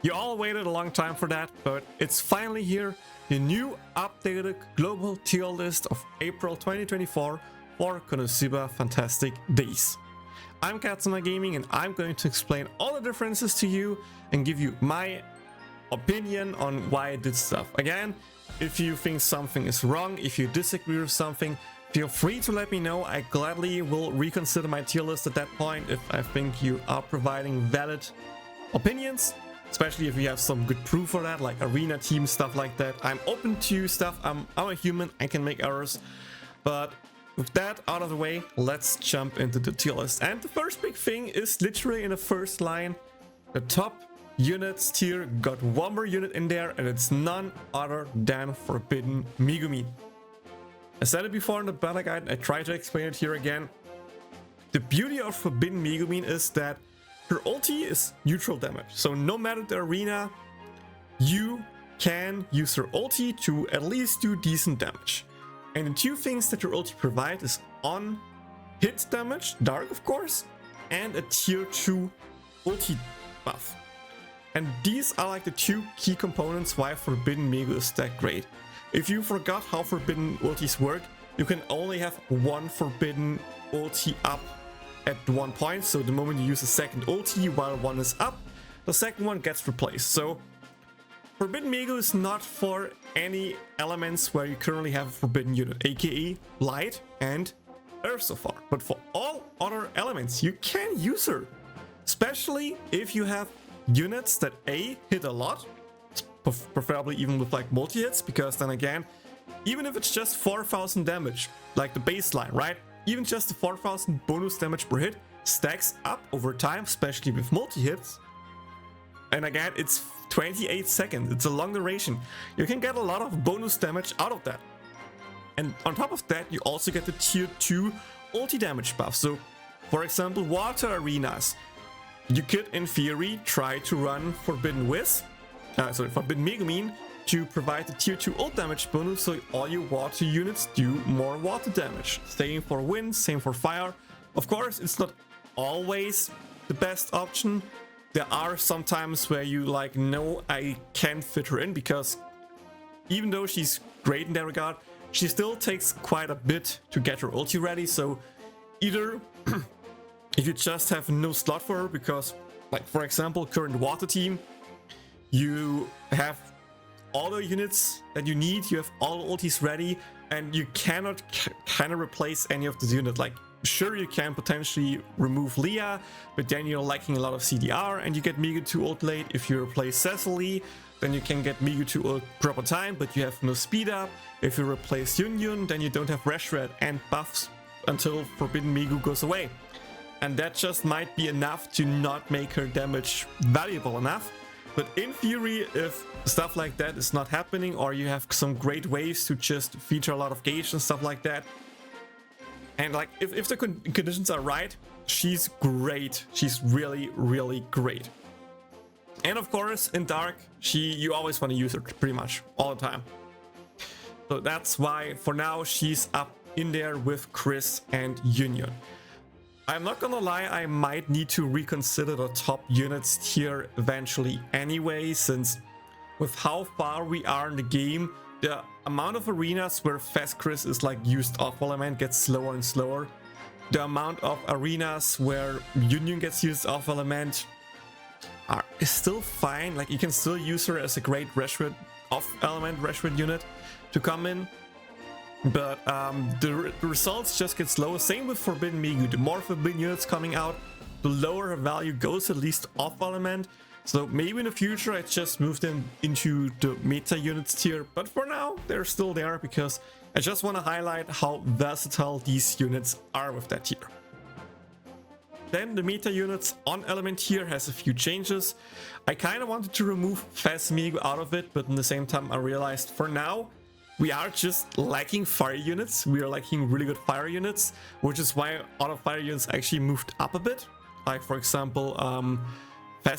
You all waited a long time for that, but it's finally here. The new updated global tier list of April 2024 for Konosuba Fantastic Days. I'm Katsuma Gaming and I'm going to explain all the differences to you and give you my opinion on why I did stuff. Again, if you think something is wrong, if you disagree with something, feel free to let me know. I gladly will reconsider my tier list at that point if I think you are providing valid opinions, especially if you have some good proof for that, like arena team stuff like that. I'm open to stuff. I'm a human, I can make errors. But with that out of the way, let's jump into the tier list. And the first big thing is literally in the first line, the top units tier got one more unit in there, and it's none other than Forbidden Megumi. I said it before in the battle guide, I try to explain it here again. The beauty of Forbidden Megumi is that her ulti is neutral damage, so no matter the arena, you can use her ulti to at least do decent damage. And the two things that her ulti provides is on hit damage, dark of course, and a tier 2 ulti buff. And these are like the two key components why Forbidden Megumi is that great. If you forgot how Forbidden ultis work, you can only have one Forbidden ulti up at one point. So the moment you use a second ulti while one is up, the second one gets replaced. So Forbidden Megumi is not for any elements where you currently have a forbidden unit, aka light and earth so far. But for all other elements, you can use her, especially if you have units that A, hit a lot, preferably even with like multi-hits, because then again, even if it's just 4,000 damage, like the baseline, right? Even just the 4,000 bonus damage per hit stacks up over time, especially with multi-hits. And again, it's 28 seconds, it's a long duration. You can get a lot of bonus damage out of that. And on top of that, you also get the tier 2 ulti damage buff. So, for example, water arenas. You could, in theory, try to run Forbidden Megumi to provide the tier 2 ult damage bonus, so all your water units do more water damage. Same for wind, same for fire. Of course, it's not always the best option. There are some times where you like, no, I can't fit her in, because even though she's great in that regard, she still takes quite a bit to get her ulti ready. So either if you just have no slot for her, because like for example, current water team, you have all the units that you need, you have all the ultis ready, and you cannot kind of replace any of the units. Like sure, you can potentially remove Leah, but then you're lacking a lot of CDR and you get Megumi 2 ult late. If you replace Cecily, then you can get Megumi 2 ult proper time, but you have no speed up. If you replace Yun, then you don't have Rash Red and buffs until Forbidden Megumi goes away. And that just might be enough to not make her damage valuable enough. But in theory, if stuff like that is not happening, or you have some great ways to just feature a lot of gauge and stuff like that, and like if the conditions are right, she's great. She's really, really great. And of course, in dark, you always want to use her pretty much all the time. So that's why for now she's up in there with Chris and Union. I'm not gonna lie, I might need to reconsider the top units tier eventually anyway, since with how far we are in the game, the amount of arenas where Fast Chris is like used off element gets slower and slower. The amount of arenas where Union gets used off element is still fine. Like you can still use her as a great Rashford off element Rashford unit to come in. But the results just get slower. Same with Forbidden Megumi. The more Forbidden units coming out, the lower her value goes, at least off element. So maybe in the future I just move them into the meta units tier. But for now, they're still there because I just want to highlight how versatile these units are with that tier. Then the meta units on element tier has a few changes. I kind of wanted to remove Fast Megumi out of it, but at the same time I realized for now, we are just lacking fire units. We are lacking really good fire units, which is why other fire units actually moved up a bit. Like for example,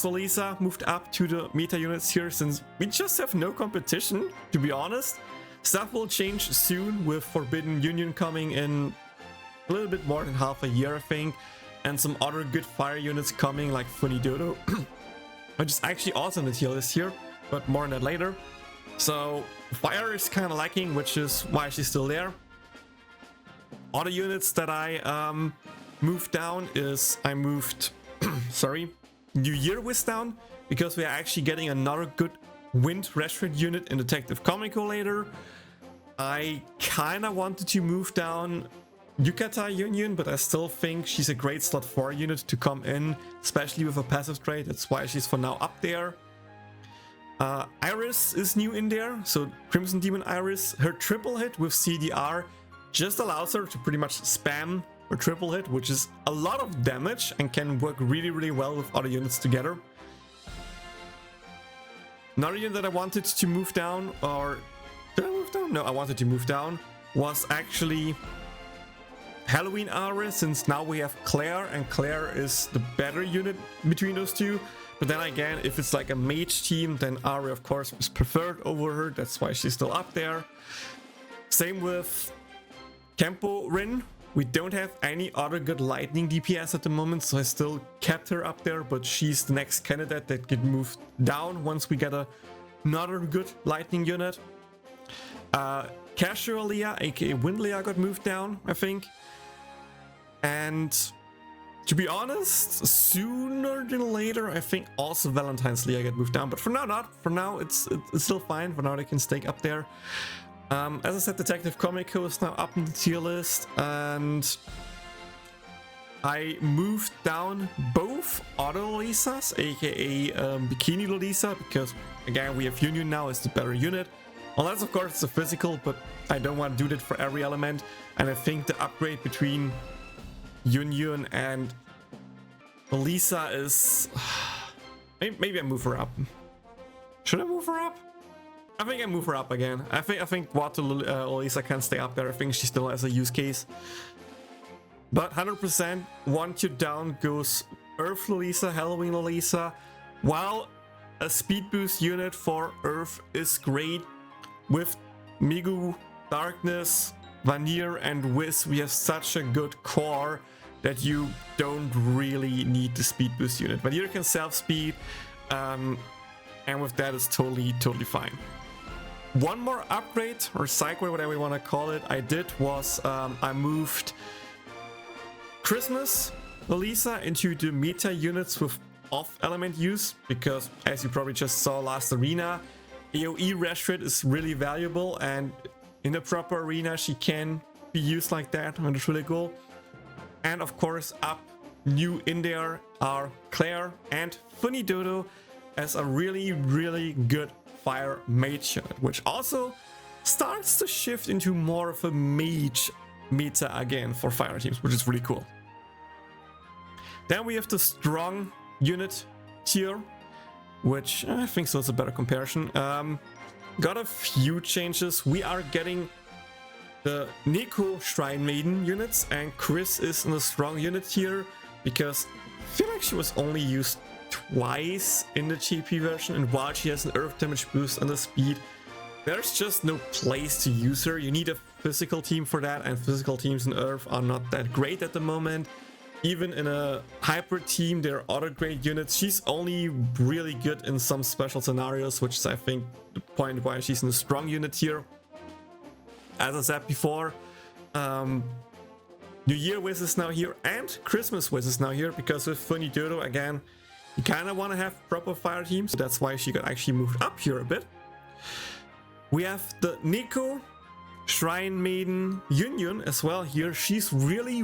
Lisa moved up to the meta units here, since we just have no competition, to be honest. Stuff will change soon with Forbidden Union coming in a little bit more than half a year, I think. And some other good fire units coming like Funny Dodo. which is actually awesome in the tier list here, but more on that later. So fire is kind of lacking, which is why she's still there. Other units that I moved down is I moved, sorry, New Year Wiz down, because we are actually getting another good wind restaurant unit in Detective Comico later. I kind of wanted to move down Yukata Union, but I still think she's a great slot 4 unit to come in, especially with a passive trade. That's why she's for now up there. Iris is new in there, so Crimson Demon Iris. Her triple hit with CDR just allows her to pretty much spam her triple hit, which is a lot of damage and can work really, really well with other units together. Another unit that I wanted to move down, or did I move down? No, I wanted to move down, was actually Halloween Iris, since now we have Claire, and Claire is the better unit between those two. But then again, if it's like a mage team, then Ari, of course, is preferred over her. That's why she's still up there. Same with Kempo Rin. We don't have any other good lightning DPS at the moment, so I still kept her up there, but she's the next candidate that get moved down once we get another good lightning unit. Casual Leah, aka Wind Leah, got moved down, I think. And to be honest, sooner than later, I think also Valentine's Leah get moved down. But for now, not. For now, it's still fine. For now, they can stay up there. As I said, Detective Comico is now up in the tier list. And I moved down both Auto Lolisas, aka Bikini Lolisa, because, again, we have Union now as the better unit. Unless, of course, it's a physical, but I don't want to do that for every element. And I think the upgrade between Union and Lisa is... maybe I move her up. Should I move her up? I think I move her up again. I think Water Lisa can stay up there. I think she still has a use case. But 100%, 1 tier down goes Earth Lolisa, Halloween Lolisa. While a speed boost unit for Earth is great, with Migu, Darkness, Vanir, and Wiz, we have such a good core that you don't really need the speed boost unit. Vanir can self-speed, and with that it's totally fine. One more upgrade, or segue, whatever you want to call it, I did was I moved Christmas Lolisa into the meta units with off element use, because as you probably just saw last arena, AoE restaurant is really valuable, and in a proper arena she can be used like that, and it's really cool. And of course, up new in there are Claire and Funny Dodo as a really good fire mage unit, which also starts to shift into more of a mage meta again for fire teams, which is really cool. Then we have the strong unit tier, which I think so is a better comparison. Got a few changes. We are getting the Neko Shrine Maiden units, and Chris is in a strong unit here because I feel like she was only used twice in the GP version, and while she has an earth damage boost and the speed, there's just no place to use her. You need a physical team for that, and physical teams in earth are not that great at the moment. Even in a hyper team, there are other great units. She's only really good in some special scenarios, which is, I think, the point why she's in a strong unit here. As I said before, New Year Wiz is now here, and Christmas Wiz is now here, because with Funny Dodo, again, you kind of want to have proper fire teams. So that's why she got actually moved up here a bit. We have the Neko Shrine Maiden Union as well here. She's really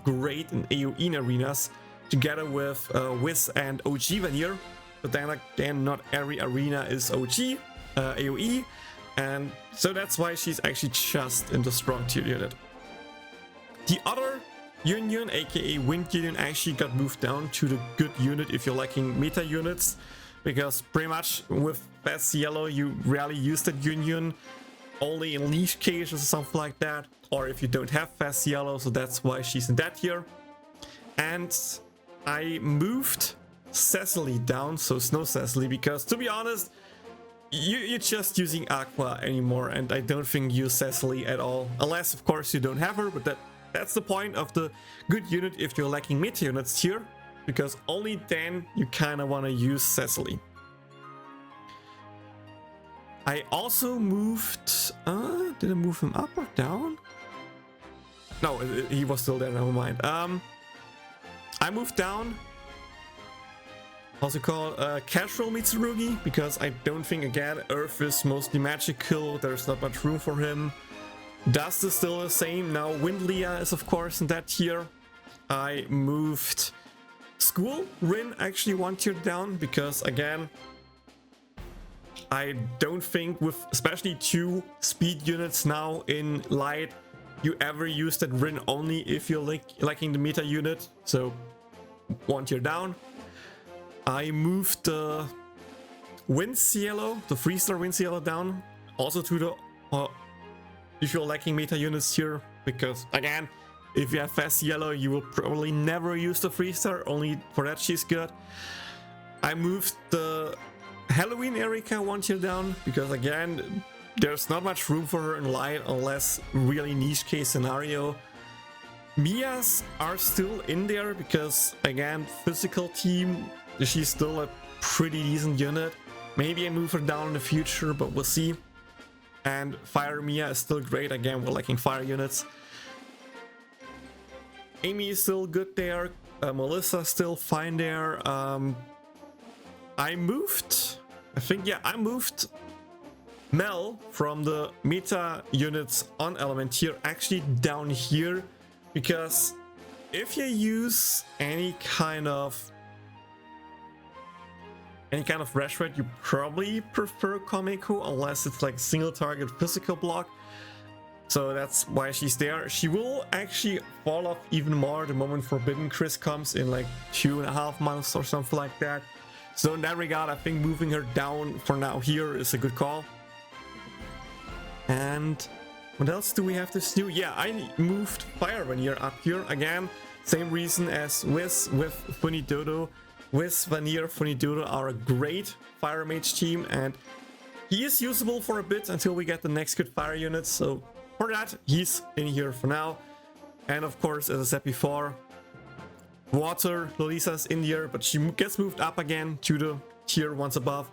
great in AoE arenas together with Wiz and OG Vanir. But then again, not every arena is OG AoE. And so that's why she's actually just in the strong tier unit. The other Union, aka Wind Union, actually got moved down to the good unit if you're liking meta units, because pretty much with Fast Yellow you rarely use that Union, only in leash cages or something like that, or if you don't have Fast Yellow, so that's why she's in that tier. And I moved Cecily down, so Snow Cecily, because to be honest, you're just using Aqua anymore, and I don't think you use Cecily at all, unless of course you don't have her, but that's the point of the good unit if you're lacking meta units here. because only then you kind of want to use Cecily. I also moved... did I move him up or down? No, he was still there, never mind. I moved down. Also called Casual Mitsurugi, because I don't think, again, Earth is mostly magical. There's not much room for him. Dust is still the same. Now Windlia is, of course, in that tier. I moved School Rin actually 1 tier down, because, again, I don't think with especially 2 speed units now in Light, you ever use that Rin only if you're liking the meta unit. So 1 tier down. I moved the Wind Cielo, the 3-star Wind Cielo down, also to the if you're lacking meta units here, because again, if you have fast yellow, you will probably never use the 3-star, only for that she's good. I moved the Halloween Erika 1 tier down, because again, there's not much room for her in Light unless really niche case scenario. Mias are still in there because, again, physical team, she's still a pretty decent unit. Maybe I move her down in the future, but we'll see. And Fire Mia is still great. Again, we're lacking fire units. Amy is still good there. Melissa still fine there. I moved Mel from the meta units on element tier actually down here, because if you use any kind of rush rate, you probably prefer Komeko unless it's like single target physical block. So that's why she's there. She will actually fall off even more the moment Forbidden Chris comes in like 2.5 months or something like that. So in that regard, I think moving her down for now here is a good call. And what else do we have this new? Yeah, I moved Fire Vanir up here again. Same reason as Wiz with Funidodo. Wiz, Vanir, Funidodo are a great Fire Mage team, and he is usable for a bit until we get the next good fire units. So for that, he's in here for now. And of course, as I said before, Water Lolisa's in here, but she gets moved up again to the tier once above.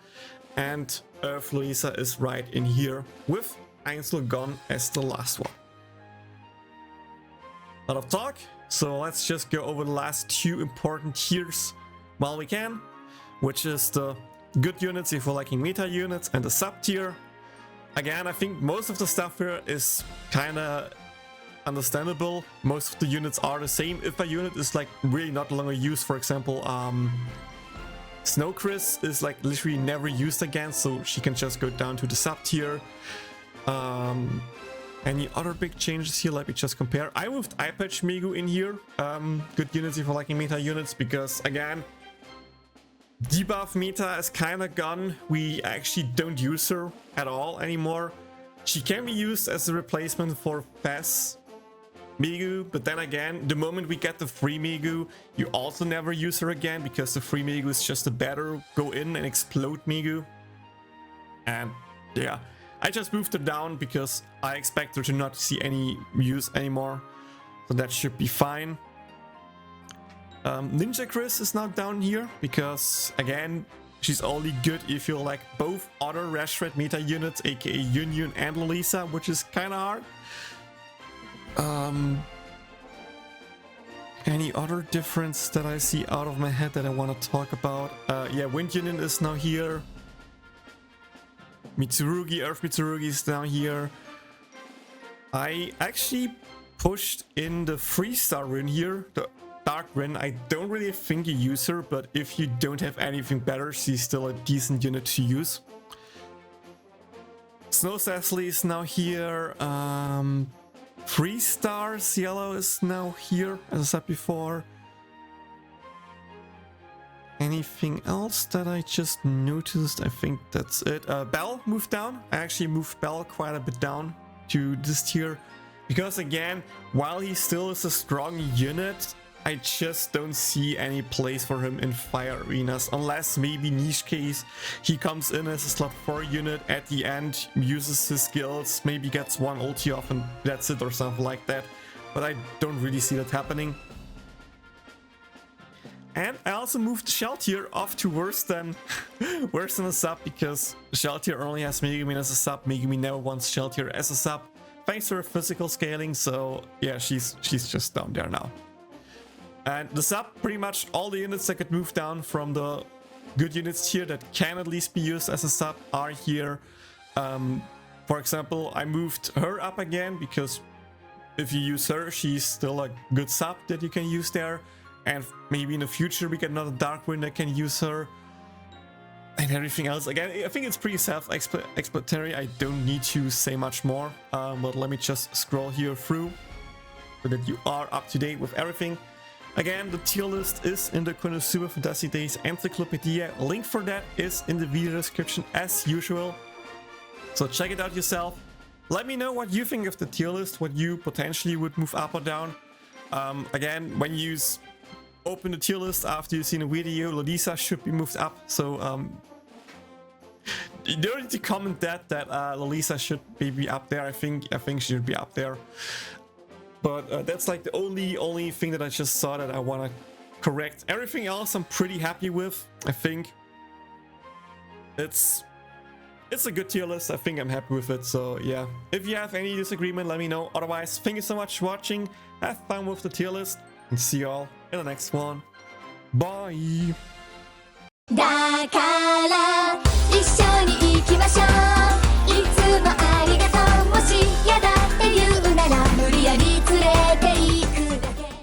And Earth Lolisa is right in here with Ainsel gone as the last one. A lot of talk, so let's just go over the last 2 important tiers while we can, which is the good units if we're liking meta units and the sub tier. Again, I think most of the stuff here is kind of understandable. Most of the units are the same. If a unit is like really not longer used, for example, Snow Chris is like literally never used again, so she can just go down to the sub tier. Any other big changes here? Let me just compare. I moved Eyepatch Migu in here. Good units if you're liking meta units, because again, debuff meta is kind of gone. We actually don't use her at all anymore. She can be used as a replacement for Fast Migu, but then again, the moment we get the free Migu, you also never use her again, because the free Migu is just a better go in and explode Migu. And yeah, I just moved her down because I expect her to not see any use anymore, so that should be fine. Ninja Chris is now down here because, again, she's only good if you like both other Rashred meta units, aka Yunyun and Lolisa, which is kind of hard. Any other difference that I see out of my head that I want to talk about? Yeah, Wind Yunin is now here. Mitsurugi, Earth Mitsurugi is down here. I actually pushed in the 3-star Rin here, the Dark Rin. I don't really think you use her, but if you don't have anything better, she's still a decent unit to use. Snow Cecily is now here. 3-star Cielo is now here, as I said before. Anything else that I just noticed? I think that's it. Bell moved down. I actually moved Bell quite a bit down to this tier, because again, while he still is a strong unit, I just don't see any place for him in fire arenas, unless maybe niche case he comes in as a slot 4 unit at the end, uses his skills, maybe gets 1 ulti off and that's it or something like that, but I don't really see that happening. And I also moved Shell tier off to worse than a sub, because Shell tier only has Megumi as a sub. Megumi never wants Shell tier as a sub, thanks to her physical scaling. So yeah, she's just down there now. And the sub, pretty much all the units that could move down from the good units tier that can at least be used as a sub are here. For example, I moved her up again because if you use her, she's still a good sub that you can use there. And maybe in the future we get another Dark Wind that can use her. And everything else, again, I think it's pretty self-explanatory. I don't need to say much more. But let me just scroll here through so that you are up to date with everything. Again, the tier list is in the Konosuba Fantastic Days Encyclopedia. Link for that is in the video description as usual. So check it out yourself. Let me know what you think of the tier list, what you potentially would move up or down. Again, when you open the tier list after you've seen a video, Lolisa should be moved up. So you don't need to comment that Lolisa should be up there. I think she should be up there. But that's like the only thing that I just saw that I want to correct. Everything else I'm pretty happy with. I think it's a good tier list. I think I'm happy with it. So yeah, if you have any disagreement, let me know. Otherwise, thank you so much for watching. Have fun with the tier list and see you all in the next one. Bye.